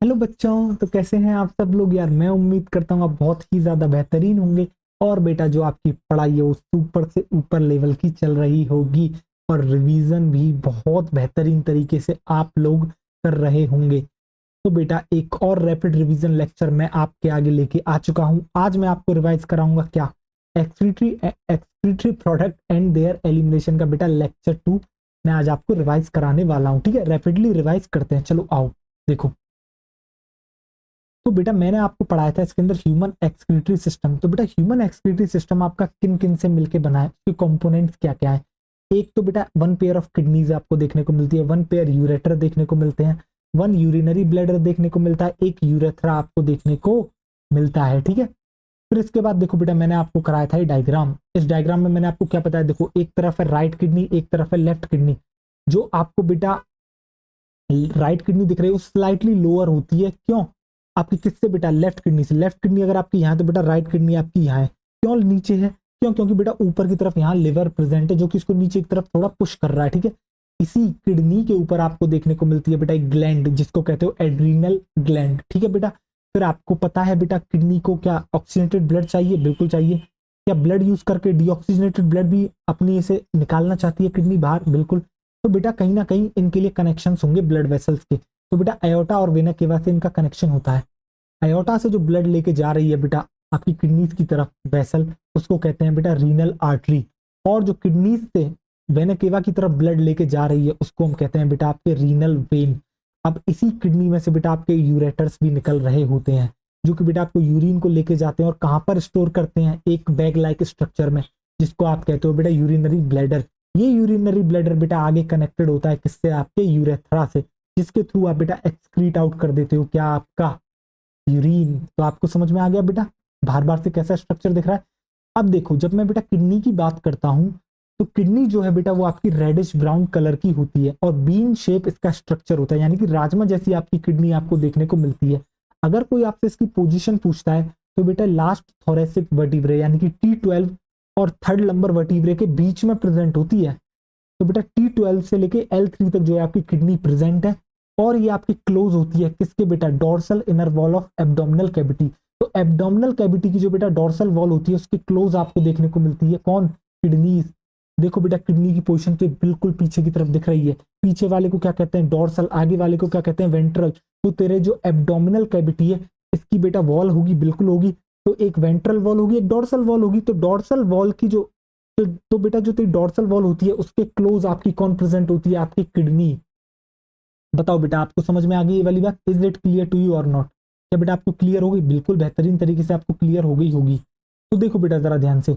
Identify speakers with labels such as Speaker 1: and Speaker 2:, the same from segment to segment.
Speaker 1: Hello बच्चों, तो कैसे हैं आप सब लोग। यार मैं उम्मीद करता हूँ आप बहुत ही ज़्यादा बेहतरीन होंगे। और बेटा जो आपकी पढ़ाई है वो ऊपर से ऊपर लेवल की चल रही होगी। और रिवीजन भी बहुत बेहतरीन तरीके से आप लोग कर रहे होंगे। तो बेटा एक और रैपिड रिवीजन लेक्चर मैं आपके आगे लेके आ चुका हूँ। आज मैं आपको रिवाइज कराऊंगा क्या, excretory product and there elimination का बेटा लेक्चर 2 मैं आज आपको रिवाइज कराने वाला हूँ। ठीक है, रैपिडली रिवाइज करते हैं। चलो आओ देखो। तो बेटा मैंने आपको पढ़ाया था इसके अंदर ह्यूमन एक्सक्रीटरी सिस्टम। तो बेटा ह्यूमन एक्सक्रीटरी सिस्टम आपका किन किन से मिलकर बना है, उसके कंपोनेंट्स क्या क्या है। एक तो बेटा वन पेयर ऑफ किडनीज आपको देखने को मिलती है, वन पेयर यूरेटर देखने को मिलते हैं, वन यूरिनरी ब्लैडर देखने को मिलता है, एक यूरेथ्रा आपको देखने को मिलता है। ठीक है, फिर इसके बाद देखो बेटा मैंने आपको कराया था ये डायग्राम। इस डायग्राम में मैंने आपको क्या बताया, देखो एक तरफ है राइट किडनी, एक तरफ है लेफ्ट किडनी। जो आपको बेटा राइट किडनी दिख रही है वो स्लाइटली लोअर होती है। क्यों? आपकी किससे बेटा, लेफ्ट किडनी से। लेफ्ट किडनी अगर आपकी यहाँ तो बेटा राइट किडनी आपकी यहाँ है। क्यों नीचे है? क्यों? क्योंकि बेटा ऊपर की तरफ यहाँ लिवर प्रेजेंट है जो कि इसको नीचे की तरफ थोड़ा पुश कर रहा है। ठीक है, इसी किडनी के ऊपर आपको देखने को मिलती है बेटा एक ग्लैंड जिसको कहते हो एड्रीनल ग्लैंड। ठीक है बेटा, फिर आपको पता है बेटा किडनी को क्या ऑक्सीजनेटेड ब्लड चाहिए, बिल्कुल चाहिए। क्या ब्लड यूज करके डीऑक्सीजनेटेड ब्लड भी अपनी इसे निकालना चाहती है किडनी बाहर, बिल्कुल। तो बेटा कहीं ना कहीं इनके लिए कनेक्शन होंगे ब्लड वेसल्स के। तो बेटा अयोटा और वेना केवा से इनका कनेक्शन होता है। अयोटा से जो ब्लड लेके जा रही है बेटा आपकी किडनीज की तरफ वेसल, उसको कहते हैं बेटा रीनल आर्टरी। और जो किडनीज से वेना केवा की तरफ ब्लड लेके जा रही है उसको हम कहते हैं बेटा आपके रीनल वेन। अब इसी किडनी में से बेटा आपके यूरेटर्स भी निकल रहे होते हैं जो कि बेटा आपको यूरिन को लेके जाते हैं और कहाँ पर स्टोर करते हैं, एक बैग लाइक स्ट्रक्चर में जिसको आप कहते हो बेटा यूरिनरी ब्लैडर। ये यूरिनरी ब्लैडर बेटा आगे कनेक्टेड होता है किससे, आपके यूरेथ्रा से, जिसके थ्रू आप बेटा एक्सक्रीट आउट कर देते हो क्या, आपका यूरिन। तो आपको समझ में आ गया बेटा बार बार से कैसा स्ट्रक्चर दिख रहा है। अब देखो जब मैं बेटा किडनी की बात करता हूं तो किडनी जो है बेटा वो आपकी रेडिश ब्राउन कलर की होती है और बीन शेप इसका स्ट्रक्चर होता है, यानी कि राजमा जैसी आपकी किडनी आपको देखने को मिलती है। अगर कोई आपसे इसकी पोजीशन पूछता है तो बेटा लास्ट थोरेसिक वर्टिब्रे यानी कि T12 और थर्ड लंबर वर्टिब्रे के बीच में प्रेजेंट होती है। तो बेटा T12 से लेके L3 तक जो है आपकी किडनी प्रेजेंट है। और ये आपकी क्लोज होती है किसके बेटा, dorsal inner wall of abdominal cavity. तो एब्डोमिनल कैविटी की जो बेटा डोर्सल वॉल होती है उसके क्लोज आपको देखने को मिलती है कौन, किडनीज। देखो बेटा किडनी की पोजीशन तो बिल्कुल पीछे की तरफ दिख रही है। पीछे वाले को क्या कहते हैं, डोर्सल, आगे वाले को क्या कहते हैं, वेंट्रल। तो तेरे जो एब्डोमिनल कैविटी है इसकी बेटा वॉल होगी, बिल्कुल होगी। तो एक वेंट्रल वॉल होगी, एक डोर्सल वॉल होगी। तो डोर्सल वॉल की जो तो बेटा जो तेरी डोर्सल वॉल होती है उसके क्लोज आपकी कौन प्रेजेंट होती है, आपकी किडनी। बताओ बेटा आपको समझ में आ गई ये वाली बात, is it clear to you or not. क्या बेटा आपको क्लियर हो गई, बिल्कुल बेहतरीन तरीके से आपको क्लियर हो गई होगी। तो देखो बेटा जरा ध्यान से,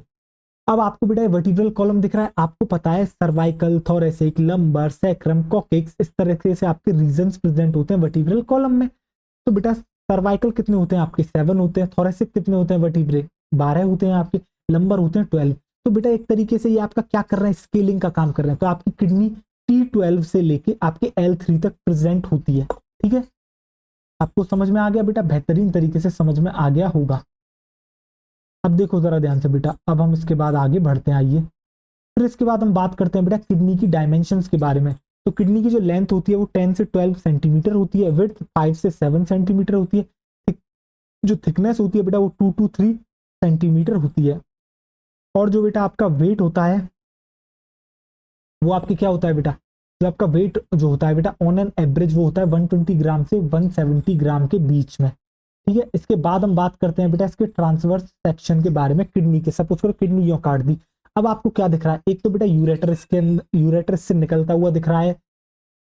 Speaker 1: अब आपको बेटा वर्टिब्रल कॉलम दिख रहा है। आपको पता है cervical, thoracic, lumbar, sacrum, coccyx, इस तरीके से आपके रीजन्स प्रेजेंट होते हैं वर्टिब्रल कॉलम में। तो बेटा सर्वाइकल कितने होते हैं आपके, 7 होते हैं। थोरेसिक कितने होते हैं वर्टिब्रे, 12 होते हैं आपके। लंबर होते हैं 12। तो बेटा एक तरीके से ये आपका क्या कर रहे हैं, स्केलिंग का काम कर रहे हैं। तो आपकी किडनी T12 से लेके आपके L3 तक प्रेजेंट होती है। ठीक है, आपको समझ में आ गया बेटा, बेहतरीन तरीके से समझ में आ गया होगा। अब देखो जरा ध्यान से बेटा, अब हम इसके बाद आगे बढ़ते हैं, आइए। फिर इसके बाद हम बात करते हैं बेटा किडनी की डायमेंशंस के बारे में। तो किडनी की जो लेंथ होती है वो 10 से 12 सेंटीमीटर होती है, विड्थ 5 से 7 सेंटीमीटर होती है। जो थिकनेस होती है बेटा वो 2 to 3 सेंटीमीटर होती है। और जो बेटा आपका वेट होता है वो आपके क्या होता है बेटा, जो आपका वेट जो होता है बेटा ऑन एन एवरेज वो होता है 120 ग्राम से 170 ग्राम के बीच में। ठीक है, इसके बाद हम बात करते हैं बेटा इसके ट्रांसवर्स सेक्शन के बारे में किडनी के। सपोज करो किडनी यो काट दी, अब आपको क्या दिख रहा है, एक तो बेटा यूरेटर इसके यूरेटर से निकलता हुआ दिख रहा है।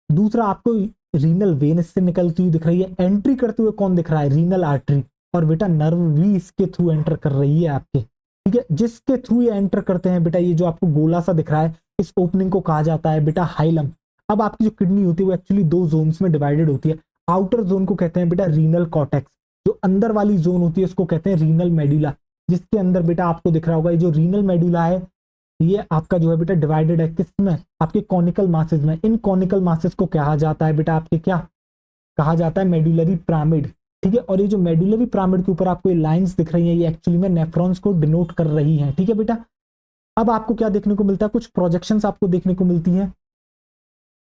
Speaker 1: दूसरा आपको रीनल वेन इससे निकलती हुई दिख रही है। एंट्री करते हुए कौन दिख रहा है, रीनल आर्टरी। और बेटा नर्व भी इसके थ्रू एंटर कर रही है आपके। ठीक है, जिसके थ्रू ये एंटर करते हैं बेटा, ये जो आपको गोला सा दिख रहा है इस ओपनिंग को कहा जाता है बेटा हाइलम। अब आपकी जो किडनी होती है वो एक्चुअली दो जोन्स में डिवाइडेड होती है। आउटर जोन को कहते हैं बेटा रीनल कॉर्टेक्स, जो अंदर वाली जोन होती है उसको कहते हैं रीनल मेडुला। जिसके अंदर बेटा आपको दिख रहा होगा ये जो रीनल मेडुला है ये आपका जो है बेटा डिवाइडेड है किसमें, आपके कॉनिकल मासेस में। इन कॉनिकल मासेस को कहा जाता है बेटा आपके क्या कहा जाता है, मेडुलरी पिरामिड। ठीक है, और ये जो मेडुलरी पिरामिड के ऊपर आपको ये लाइंस दिख रही हैं ये एक्चुअली में नेफ्रॉन्स को डिनोट कर रही हैं। ठीक है बेटा, अब आपको क्या देखने को मिलता है, कुछ प्रोजेक्शंस आपको देखने को मिलती हैं।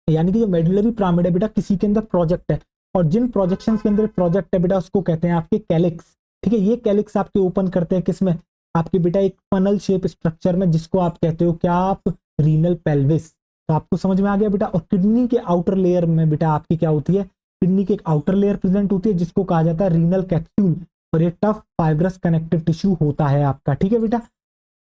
Speaker 1: यानी कि जो मेडुलरी पिरामिड है बेटा किसी के अंदर प्रोजेक्ट है। और जिन प्रोजेक्शन के अंदर प्रोजेक्ट है बेटा उसको कहते हैं आपके कैलिक्स। ठीक है, ये कैलिक्स आपके ओपन करते हैं किसमें, आपके बेटा एक फनल शेप स्ट्रक्चर में, जिसको आप कहते हो क्या, आप रीनल पेल्विस। तो आपको समझ में आ गया बेटा। और किडनी के आउटर लेयर में बेटा आपकी क्या होती है, किडनी की एक आउटर लेयर प्रेजेंट होती है जिसको कहा जाता है रीनल कैप्सूल, और ये टफ फाइब्रस कनेक्टिव टिश्यू होता है आपका। ठीक है बेटा,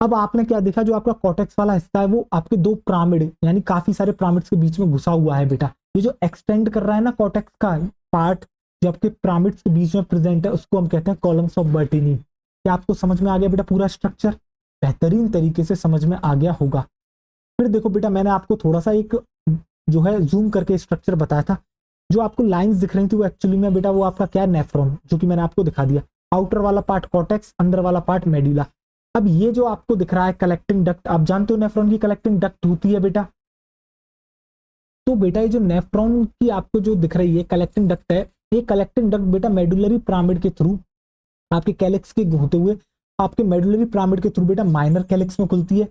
Speaker 1: अब आपने क्या देखा, जो आपका कॉर्टेक्स वाला हिस्सा है वो आपके दो पिरामिड यानी काफी सारे पिरामिड्स के बीच में घुसा हुआ है बेटा। ये जो एक्सटेंड कर रहा है ना कॉर्टेक्स का पार्ट, जो आपके पिरामिड्स के बीच में प्रेजेंट है, उसको हम कहते हैं कॉलम्स ऑफ बर्टिनी। क्या आपको समझ में आ गया बेटा पूरा स्ट्रक्चर? बेहतरीन तरीके से समझ में आ गया होगा। फिर देखो बेटा, मैंने आपको थोड़ा सा एक जो है जूम करके स्ट्रक्चर बताया था। जो आपको लाइंस दिख रही थी वो एक्चुअली में बेटा वो आपका क्या है, नेफ्रॉन, जो कि मैंने आपको दिखा दिया। आउटर वाला पार्ट कॉर्टेक्स, अंदर वाला पार्ट मेडुला। अब ये जो आपको दिख रहा है कलेक्टिंग डक्ट, आप जानते हो नेफ्रॉन की कलेक्टिंग डक्ट होती है बेटा। तो बेटा ये जो नेफ्रॉन की आपको जो दिख रही है कलेक्टिंग डक्ट है, ये कलेक्टिंग डक्ट बेटा मेडुलरी पिरामिड के थ्रू आपके कैलिक्स के होते हुए आपके मेडुलरी पिरामिड के थ्रू बेटा माइनर कैलिक्स में खुलती है।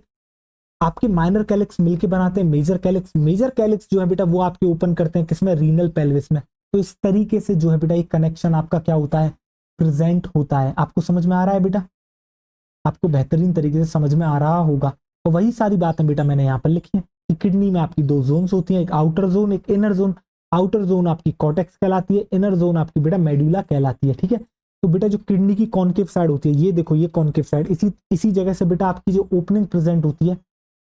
Speaker 1: आपके माइनर कैलिक्स मिलके बनाते हैं मेजर कैलिक्स। मेजर कैलिक्स जो है बेटा वो आपके ओपन करते हैं किसमें, रीनल पेल्विस में। तो इस तरीके से जो है बेटा एक कनेक्शन आपका क्या होता है, प्रेजेंट होता है। आपको समझ में आ रहा है बेटा? आपको बेहतरीन तरीके से समझ में आ रहा होगा। और वही सारी बातें बेटा मैंने यहाँ पर लिखी है कि किडनी में आपकी दो जोन्स होती हैं, एक आउटर जोन एक इनर जोन। आउटर जोन आपकी कॉर्टेक्स कहलाती है, इनर जोन आपकी बेटा मेडुला कहलाती है। ठीक है, तो बेटा जो किडनी की कॉन्केव साइड होती है, ये देखो ये कॉन्केव साइड, इसी इसी जगह से बेटा आपकी जो ओपनिंग प्रेजेंट होती है,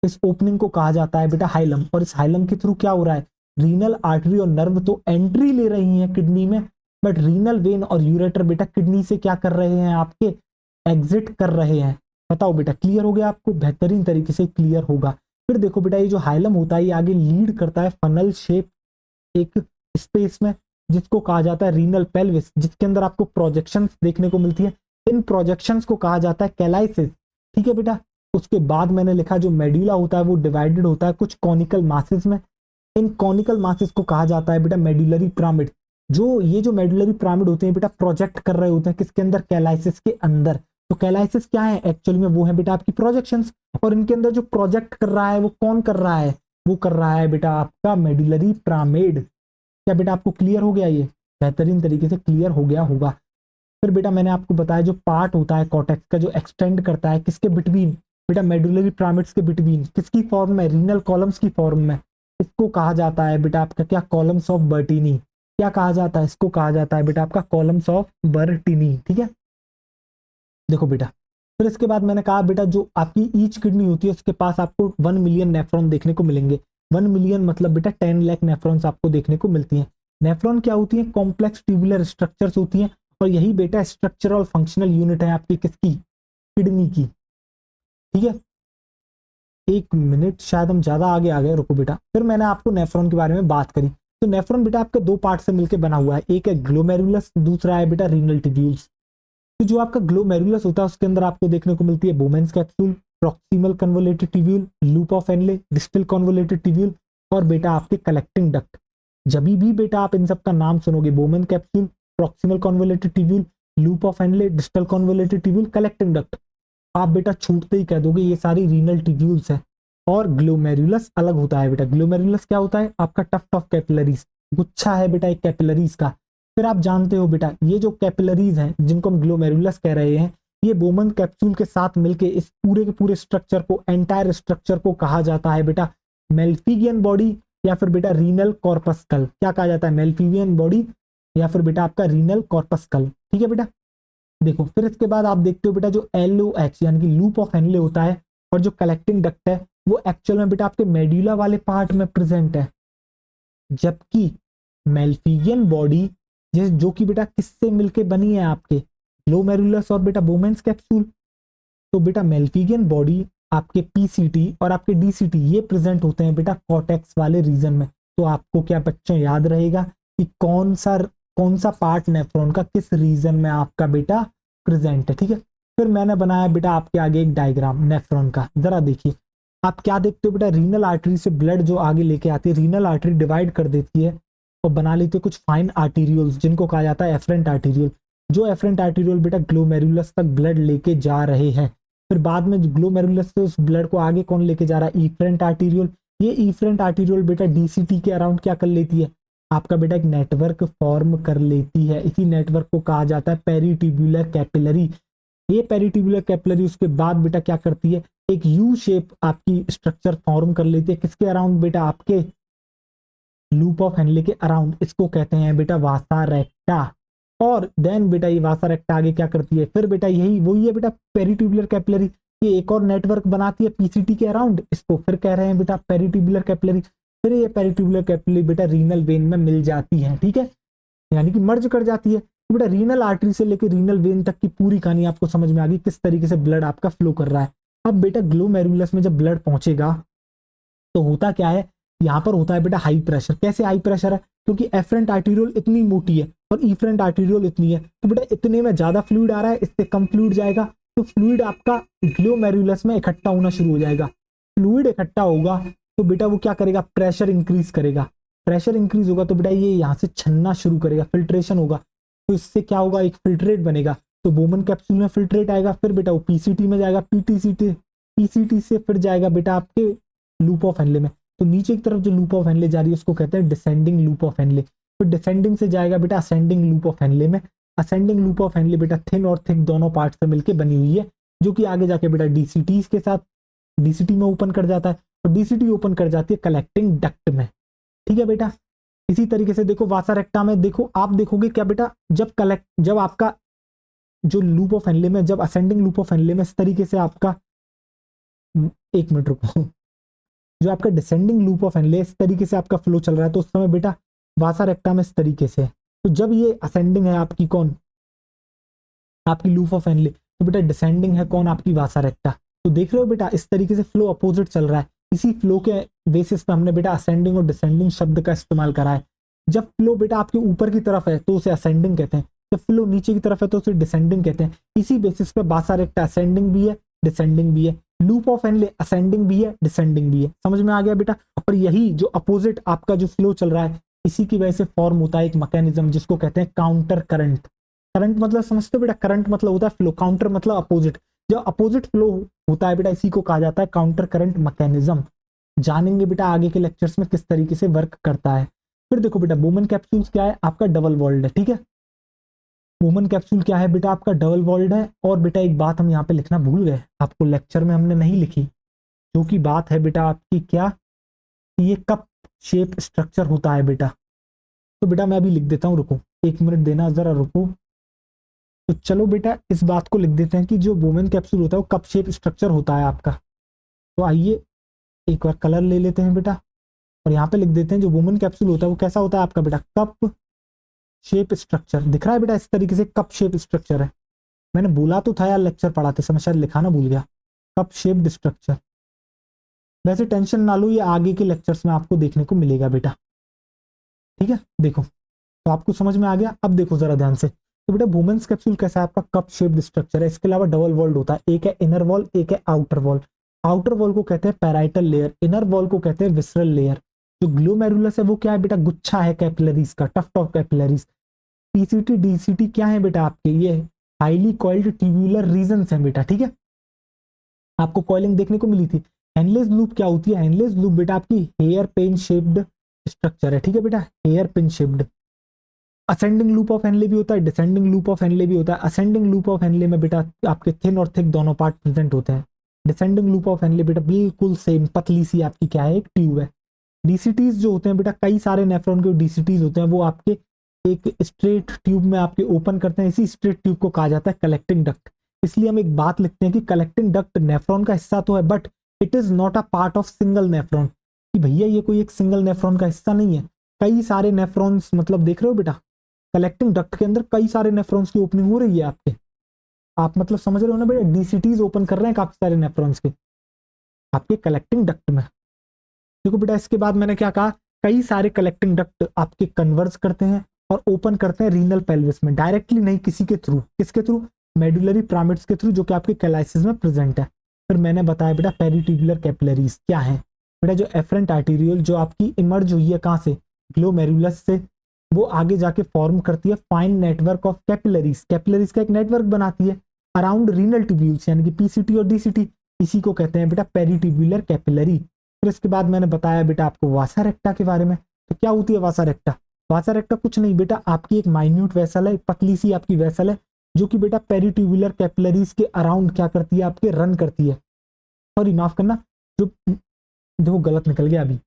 Speaker 1: इस ओपनिंग को कहा जाता है बेटा हाइलम। और इस हाइलम के थ्रू क्या हो रहा है, रीनल आर्टरी और नर्व तो एंट्री ले रही हैं किडनी में, बट रीनल वेन और यूरेटर बेटा किडनी से क्या कर रहे हैं, आपके एग्जिट कर रहे हैं। बताओ बेटा क्लियर हो गया आपको? बेहतरीन तरीके से क्लियर होगा। फिर देखो बेटा, ये जो हाइलम होता है ये आगे लीड करता है फनल शेप एक स्पेस में, जिसको कहा जाता है रीनल पेल्विस, जिसके अंदर आपको प्रोजेक्शंस देखने को मिलती है। इन प्रोजेक्शंस को कहा जाता है कैलाइसिस। ठीक है बेटा, उसके बाद मैंने लिखा जो मेडुला होता है वो डिवाइडेड होता है कुछ कॉनिकल मासेस में। इन कॉनिकल मासेस को कहा जाता है बेटा मेडुलरी पिरामिड। जो ये जो मेडुलरी पिरामिड होते हैं बेटा प्रोजेक्ट कर रहे होते हैं किसके अंदर, कैलाइसिस के अंदर। तो कैलाइसिस क्या है एक्चुअली में, वो है बेटा आपकी प्रोजेक्शंस। और इनके अंदर जो प्रोजेक्ट कर रहा है वो कौन कर रहा है, वो कर रहा है बेटा आपका मेडुलरी पिरामिड। क्या बेटा आपको क्लियर हो गया? ये बेहतरीन तरीके से क्लियर हो गया होगा। फिर बेटा मैंने आपको बताया जो पार्ट होता है कॉर्टेक्स का जो एक्सटेंड करता है किसके बिटवीन, बेटा मेडुलरी पिरामिड्स के बिटवीन, किसकी फॉर्म में, रीनल कॉलम्स की फॉर्म में। इसको कहा जाता है बेटा आपका क्या, कॉलम्स ऑफ बर्टिनी। क्या कहा जाता है, इसको कहा जाता है बेटा आपका कॉलम्स ऑफ बर्टिनी। ठीक है, देखो बेटा फिर इसके बाद मैंने कहा बेटा जो आपकी ईच किडनी होती है उसके पास आपको 1 मिलियन नेफ्रॉन देखने को मिलेंगे। 1 मिलियन मतलब बेटा 10 लाख नेफ्रॉन्स आपको देखने को मिलती हैं। नेफ्रॉन क्या होती है, कॉम्प्लेक्स ट्यूबुलर स्ट्रक्चर्स होती हैं, और यही बेटा स्ट्रक्चरल फंक्शनल यूनिट है आपकी किसकी, किडनी की। ठीक है, एक मिनट, शायद हम ज्यादा आगे आ गए, रुको बेटा। फिर मैंने आपको नेफ्रॉन के बारे में बात करी। तो नेफ्रॉन बेटा आपका दो पार्ट से मिलकर बना हुआ है, एक है ग्लोमेरुलस, दूसरा है बेटा रीनल ट्यूब्यूल्स। तो जो आपका ग्लोमेरुलस होता है उसके अंदर आपको देखने को मिलती है Bowman's capsule, proximal convoluted tubule, loop of Henle, distal convoluted tubule, और बेटा आपके कलेक्टिंग डक्ट। जब भी बेटा आप इन सब का नाम सुनोगे, Bowman capsule, proximal convoluted tubule, loop of Henle, distal convoluted tubule, collecting duct, आप बेटा छूटते ही कह दोगे ये सारी रीनल ट्यूब्यूल्स है। और ग्लोमेरुलस अलग होता है बेटा। ग्लोमेरुलस क्या होता है, आपका टफ्ट ऑफ कैपिलरीज, गुच्छा है बेटा एक कैपिलरीज का। फिर आप जानते हो बेटा ये जो कैपिलरीज हैं जिनको हम ग्लोमेरुलस कह रहे हैं, ये बोमन कैप्सूल के साथ मिलके इस पूरे के पूरे स्ट्रक्चर को, एंटायर स्ट्रक्चर को कहा जाता है बेटा मेल्फिगियन बॉडी, या फिर बेटा रीनल कॉर्पस्कल। क्या कहा जाता है, मेल्फिगियन बॉडी, या फिर बेटा आपका रीनल कॉर्पस्कल। ठीक है बेटा, देखो फिर इसके बाद आप देखते हो बेटा जो LOH यानी कि लूप ऑफ हेनले होता है, और जो कलेक्टिंग डक्ट है वो एक्चुअल में बेटा आपके मेडुला वाले पार्ट में प्रेजेंट है। जबकि मेल्फिगियन बॉडी जो कि बेटा किससे मिलके बनी है, आपके ग्लोमेरुलस और बेटा बोमेन्स कैप्सूल। तो बेटा मेल्फिगियन बॉडी आपके PCT और आपके DCT ये प्रेजेंट होते हैं बेटा कॉर्टेक्स वाले रीजन में। तो आपको क्या बच्चों याद रहेगा कि कौन सा पार्ट नेफ्रॉन का किस रीजन में आपका बेटा प्रेजेंट है। ठीक है, फिर मैंने बनाया बेटा आपके आगे एक डायग्राम नेफ्रॉन का, जरा देखिए। आप क्या देखते हो बेटा, रीनल आर्टरी से ब्लड जो आगे लेके आती है, रीनल आर्टरी डिवाइड कर देती है और बना लेते हैं कुछ फाइन आर्टीरियोल्स जिनको कहा जाता है एफरेंट आर्टीरियल। जो एफरेंट आर्टीरियल बेटा ग्लोमेरुलस तक ब्लड लेके जा रहे हैं। फिर बाद में ग्लोमेरुलस से उस ब्लड को आगे कौन लेके जा रहा है, इफरेंट आर्टीरियल। ये इफरेंट आर्टीरियल बेटा DCT के अराउंड क्या कर लेती है, आपका बेटा एक नेटवर्क फॉर्म कर लेती है। इसी नेटवर्क को कहा जाता है पेरिट्यूबुलर कैपिलरी। ये पेरिट्यूबुलर कैपिलरी उसके बाद बेटा क्या करती है, एक यू शेप आपकी स्ट्रक्चर फॉर्म कर लेती है। किसके अराउंड बेटा, आपके लूप ऑफ हेनले के अराउंड। इसको कहते हैं बेटा वासा रेक्टा। और देन बेटा ये वासा रेक्टा आगे क्या करती है, फिर बेटा यही वही है बेटा पेरिट्यूबुलर कैपिलरी, ये एक और नेटवर्क बनाती है पीसीटी के अराउंड। इसको फिर कह रहे हैं बेटा पेरिट्यूबुलर कैपिलरी। फिर ये पेरिट्यूबुलर कैपिलरी बेटा रीनल वेन में मिल जाती है, ठीक है, यानी कि मर्ज कर जाती है। तो बेटा रीनल आर्टरी से लेकर रीनल वेन तक की पूरी कहानी आपको समझ में आ गई, किस तरीके से ब्लड आपका फ्लो कर रहा है। अब बेटा ग्लोमेरुलस में जब ब्लड पहुंचेगा तो होता क्या है, यहाँ पर होता है बेटा हाई प्रेशर। कैसे हाई प्रेशर है, क्योंकि एफरेंट आर्टीरियोल इतनी मोटी है और इफरेंट आर्टीरियोल इतनी है, तो बेटा इतने में ज्यादा फ्लूइड आ रहा है, इससे कम फ्लूइड जाएगा, तो फ्लूइड आपका ग्लोमेरुलस में इकट्ठा होना शुरू हो जाएगा। फ्लूइड इकट्ठा होगा तो बेटा वो क्या करेगा, प्रेशर इंक्रीज करेगा। प्रेशर इंक्रीज होगा तो बेटा ये यहाँ से छन्ना शुरू करेगा, फिल्ट्रेशन होगा, तो इससे क्या होगा, एक फिल्ट्रेट बनेगा। तो बोमन कैप्सूल में फिल्ट्रेट आएगा, फिर बेटा वो पीसीटी में जाएगा, पीटीसीटी पीसीटी से फिर जाएगा बेटा आपके लूप ऑफ हेनले में। तो नीचे की तरफ जो लूप ऑफ हेनले जा रही है उसको कहते हैं डिसेंडिंग लूप ऑफ हेनले। तो डिसेंडिंग से जाएगा बेटा असेंडिंग लूप ऑफ हेनले में। असेंडिंग लूप ऑफ हेनले बेटा थिन और थिक दोनों पार्ट से मिलकर बनी हुई है, जो कि आगे जाके बेटा डीसीटी के साथ डीसीटी में ओपन कर जाता है, और डीसीटी ओपन कर जाती है कलेक्टिंग डक्ट में, ठीक है बेटा। इसी तरीके से देखो वासा रेक्टा में, देखो आप देखोगे क्या बेटा, जब आपका जो लूप ऑफ हेनले में, जब असेंडिंग लूप ऑफ हेनले में इस तरीके से आपका, एक मिनट रुको, जो आपका डिसेंडिंग लूप ऑफ हेनले इस तरीके से आपका फ्लो चल रहा है, तो उस समय बेटा वासा रेक्टा में इस तरीके से। तो जब ये असेंडिंग है आपकी कौन, आपकी लूप ऑफ हेनले, तो बेटा डिसेंडिंग है कौन, आपकी वासा रेक्टा। तो देख रहे हो बेटा इस तरीके से फ्लो अपोजिट चल रहा है। इसी फ्लो के बेसिस पे हमने बेटा असेंडिंग और डिसेंडिंग शब्द का इस्तेमाल करा है। जब फ्लो बेटा आपके ऊपर की तरफ है तो उसे असेंडिंग कहते हैं, जब फ्लो नीचे की तरफ है तो उसे डिसेंडिंग कहते हैं। इसी बेसिस पे वासा रेक्टा असेंडिंग भी है, डिसेंडिंग भी है, लूप ऑफ हेनले असेंडिंग भी है, डिसेंडिंग भी है। समझ में आ गया बेटा। और यही जो अपोजिट आपका जो फ्लो चल रहा है, इसी की वजह से फॉर्म होता है एक मैकेनिज्म जिसको कहते हैं काउंटर करंट। करंट मतलब समझते हो बेटा, करंट मतलब होता है फ्लो, काउंटर मतलब अपोजिट। जो अपोजिट फ्लो होता है बेटा इसी को कहा जाता है काउंटर करंट मैकेनिज्म। जानेंगे बेटा आगे के लेक्चर्स में किस तरीके से वर्क करता है। फिर देखो बेटा बोमन कैप्सूल्स क्या है, आपका डबल वॉल्ड है, ठीक है। बोमन कैप्सूल क्या है बेटा, आपका डबल वॉल्ड है। और बेटा एक बात हम यहाँ पे लिखना भूल गए, आपको लेक्चर में हमने नहीं लिखी, जो कि बात है बेटा आपकी क्या, ये कप शेप स्ट्रक्चर होता है बेटा। तो बेटा मैं अभी लिख देता हूँ, रुको एक मिनट देना जरा, रुको। तो चलो बेटा इस बात को लिख देते हैं कि जो बोमन कैप्सूल होता है वो कप शेप स्ट्रक्चर होता है आपका। तो आइए एक बार कलर ले लेते हैं बेटा, और यहाँ पे लिख देते हैं जो बोमन कैप्सूल होता है वो कैसा होता है आपका बेटा, कप शेप स्ट्रक्चर। दिख रहा है बेटा इस तरीके से कप शेप स्ट्रक्चर है। मैंने बोला तो था यार लेक्चर पढ़ाते समय, शायद लिखाना भूल गया, कप शेप्ड स्ट्रक्चर। वैसे टेंशन ना लो, ये आगे के लेक्चर्स में आपको देखने को मिलेगा बेटा, ठीक है। देखो तो आपको समझ में आ गया। अब देखो जरा ध्यान से, तो बेटा वुमेन्स कैप्सूल कैसा है आपका, कप शेप्ड स्ट्रक्चर है। इसके अलावा डबल वॉल्ड होता है, एक है इनर वॉल, एक है आउटर वॉल। आउटर वॉल को कहते हैं पैराइटल लेयर, इनर वॉल को कहते हैं विसरल लेयर। जो ग्लोमेरुलस है वो क्या है बेटा, गुच्छा है कैपिलरीज का, tuft of capillaries. PCT DCT क्या है बेटा आपके, ये हाईली कॉइल्ड ट्यूबुलर रीजन्स है बेटा, ठीक है। आपको कॉइलिंग देखने को मिली थी। हेनलेस लूप क्या होती है, हेनलेस लूप बेटा आपकी हेयर पिन शेप्ड स्ट्रक्चर है, ठीक है बेटा, hair pin shaped. Ascending loop of Henle भी होता है, डिसेंडिंग लूप ऑफ हेनले भी होता है। असेंडिंग लूप ऑफ हेनले में बेटा आपके थिन और थिक दोनों पार्ट प्रेजेंट होते हैं। डिसेंडिंग लूप ऑफ हेनले बेटा बिल्कुल सेम पतली सी आपकी क्या है, एक ट्यूब है। डीसीटीज जो होते हैं बेटा, कई सारे नेफ्रॉन के डीसीटीज होते हैं, वो आपके एक स्ट्रेट ट्यूब में आपके ओपन करते हैं। इसी स्ट्रेट ट्यूब को कहा जाता है कलेक्टिंग डक्ट। इसलिए हम एक बात लिखते हैं कि कलेक्टिंग डक्ट नेफ्रॉन का हिस्सा तो है, but it is not a part of single nephron, कि भैया ये कोई एक सिंगल नेफ्रॉन का हिस्सा नहीं है। कई सारे नेफ्रॉन्स, मतलब देख रहे हो बेटा कलेक्टिंग डक्ट के अंदर कई सारे नेफ्रॉन्स की ओपनिंग हो रही है आपके, आप मतलब समझ रहे हो ना बेटा, डीसीटीज ओपन कर रहे हैं काफी सारे नेफ्रॉन्स के आपके कलेक्टिंग डक्ट में। देखो बेटा इसके बाद मैंने क्या कहा, कई सारे कलेक्टिंग डक्ट आपके कन्वर्ज करते हैं और ओपन करते हैं रीनल पेल्विस में, डायरेक्टली नहीं, किसी के थ्रू, किसके थ्रू, मेडुलरी पिरामिड्स के थ्रू, जो कि आपके कैलाइसिस में प्रेजेंट है। फिर मैंने बताया बेटा पेरिट्यूबुलर कैपिलरीज क्या है बेटा, जो एफरेंट आर्टीरियल जो आपकी इमर्ज हुई है कहाँ से, ग्लोमेरुलस से, वो आगे जाके फॉर्म करती है fine network of capillaries. Capillaries का एक नेटवर्क बनाती है अराउंड रीनल ट्यूब्यूल्स, यानी कि पीसीटी और डीसीटी। इसी को कहते हैं बेटा पेरिट्यूबुलर कैपिलरी। फिर इसके बाद मैंने बताया बेटा आपको वासा रेक्टा के बारे में। तो क्या होती है वासा रेक्टा, वासा रेक्टा कुछ नहीं बेटा, आपकी एक माइन्यूट वेसल है, पतली सी आपकी वेसल है, जो कि बेटा पेरिट्यूबुलर कैपिलरीज के अराउंड क्या करती है, आपके रन करती है। सॉरी माफ करना, जो देखो गलत निकल गया अभी,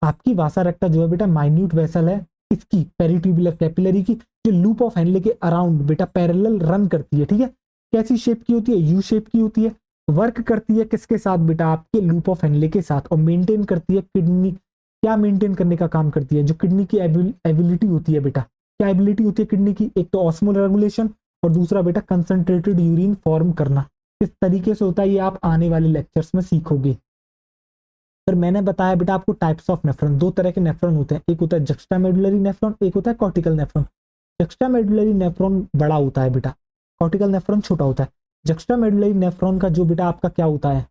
Speaker 1: आपकी वासा रेक्टा जो है बेटा माइन्यूट वेसल है, इसकी पेरिट्यूबुलर कैपिलरी की, जो लूप ऑफ हेनले के अराउंड बेटा पैरेलल रन करती है। ठीक है, कैसी शेप की होती है, यू शेप की होती है। वर्क करती है किसके साथ बेटा, आपके लूप ऑफ हेनले के साथ, और मेंटेन करती है किडनी, क्या मेंटेन करने का काम करती है, जो किडनी की एबिलिटी होती है बेटा, क्या एबिलिटी होती है किडनी की, एक तो ऑस्मोल रेगुलेशन और दूसरा बेटा कंसंट्रेटेड यूरिन फॉर्म करना। किस तरीके से होता है ये आप आने वाले लेक्चर्स में सीखोगे। फिर मैंने बताया बेटा आपको टाइप्स ऑफ नेफ्रॉन, दो तरह के नेफ्रॉन होते हैं, एक होता है जक्स्टामेडुलरी नेफ्रॉन, एक होता है कॉर्टिकल नेफ्रॉन। जक्स्टामेडुलरी नेफ्रॉन बड़ा होता है बेटा, कॉर्टिकल नेफ्रॉन छोटा होता है। जक्स्टामेडुलरी नेफ्रॉन का जो बेटा आपका क्या होता है,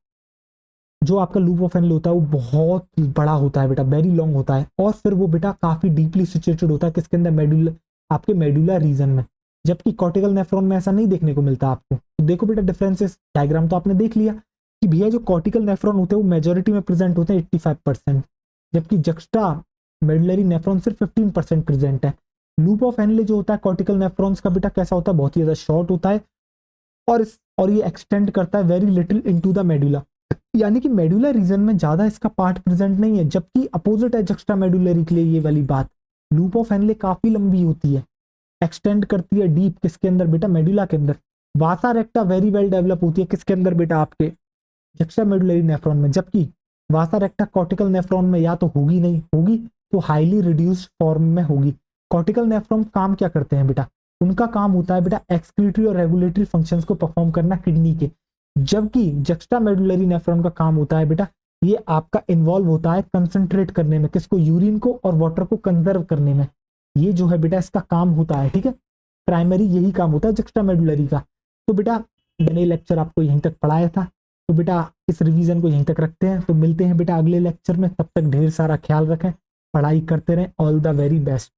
Speaker 1: जो आपका लूप ऑफ हेनले होता है वो बहुत बड़ा होता है बेटा, वेरी लॉन्ग होता है, और फिर वो बेटा काफी डीपली सिचुएटेड होता है किसके अंदर, मेडुला, आपके मेडुला रीजन में। जबकि कॉर्टिकल नेफ्रॉन में ऐसा नहीं देखने को मिलता आपको। तो देखो बेटा डिफरेंसेस, डायग्राम तो आपने देख लिया कि भैया जो कॉर्टिकल नेफ्रॉन होते हैं वो मेजोरिटी में प्रेजेंट होते हैं 85%, जबकि जक्स्टा मेडुलरी नेफ्रॉन सिर्फ 15% प्रेजेंट है। लूप ऑफ हेनले जो होता है कॉर्टिकल नेफ्रॉन्स का बेटा कैसा होता है, बहुत ही ज्यादा शॉर्ट होता है, और ये एक्सटेंड करता है very little into the medulla, यानी कि मेडुला रीजन में ज्यादा इसका पार्ट प्रेजेंट नहीं है, जबकि अपोजिट है जक्स्टा मेडुलरी के लिए ये वाली बात। लूप ऑफ हेनले काफी लंबी होती है, एक्सटेंड करती है डीप किसके अंदर बेटा, मेडुला के अंदर। वासा रेक्टा वेरी वेल डेवलप होती है किसके अंदर बेटा, आपके जक्स्टा मेडुलरी नेफ्रॉन में, जबकि वासा रेक्टा कॉर्टिकल नेफ्रॉन में या तो होगी, नहीं होगी तो हाईली रिड्यूस्ड फॉर्म में होगी। कॉर्टिकल नेफ्रॉन काम क्या करते हैं बेटा, उनका काम होता है बेटा एक्सक्रीटरी और रेगुलेटरी फंक्शंस को परफॉर्म करना किडनी के, जबकि जक्स्टा मेडुलरी नेफ्रॉन का काम होता है बेटा, ये आपका इन्वॉल्व होता है कंसंट्रेट करने में, किसको, यूरिन को और वाटर को कंजर्व करने में। ये जो है बेटा इसका काम होता है। ठीक है, प्राइमरी यही काम होता है जक्स्टा मेडुलरी का। तो बेटा मैंने लेक्चर आपको यहीं तक पढ़ाया था, तो बेटा इस रिवीजन को यहीं तक रखते हैं, तो मिलते हैं बेटा अगले लेक्चर में, तब तक ढेर सारा ख्याल रखें, पढ़ाई करते रहें, ऑल द वेरी बेस्ट।